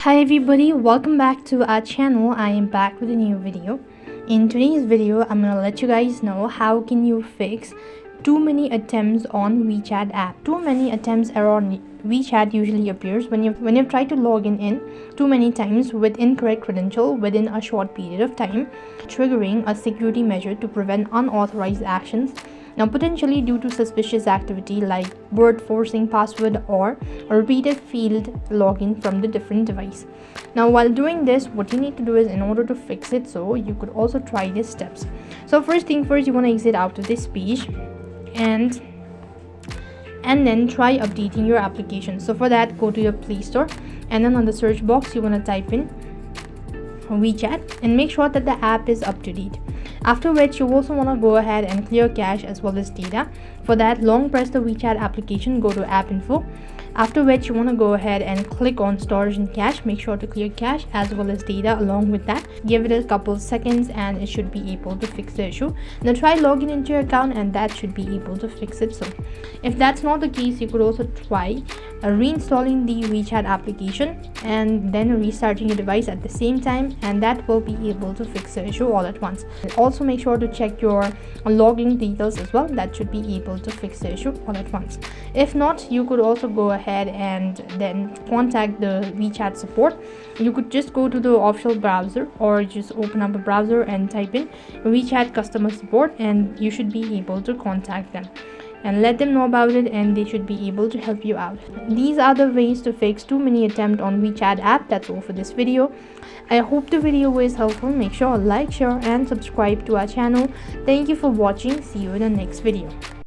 Hi everybody, welcome back to our channel. I am back with a new video. In today's video, I'm gonna let you guys know how can you fix too many attempts on WeChat app. Too many attempts error on WeChat usually appears when you've tried to log in too many times with incorrect credential within a short period of time, triggering a security measure to prevent unauthorized actions. Now, potentially due to suspicious activity like word forcing password or a repeated failed login from the different device. Now, while doing this, what you need to do is, in order to fix it, so you could also try these steps. So first thing first, you want to exit out of this page and then try updating your application. So for that, go to your Play Store and then on the search box you want to type in WeChat and make sure that the app is up to date. After which, you also want to go ahead and clear cache as well as data. For that, long press the WeChat application, go to app info. After which, you want to go ahead and click on storage and cache. Make sure to clear cache as well as data along with that. Give it a couple of seconds and it should be able to fix the issue. Now try logging into your account and that should be able to fix it. So if that's not the case, you could also try reinstalling the WeChat application and then restarting your device at the same time, and that will be able to fix the issue all at once. Also make sure to check your login details as well. That should be able to fix the issue all at once. If not, you could also go ahead and then contact the WeChat support. You could just go to the official browser or just open up a browser and type in WeChat customer support and you should be able to contact them and let them know about it, and they should be able to help you out. These are the ways to fix too many attempts on WeChat app. That's all for this video. I hope the video was helpful. Make sure to like, share and subscribe to our channel. Thank you for watching. See you in the next video.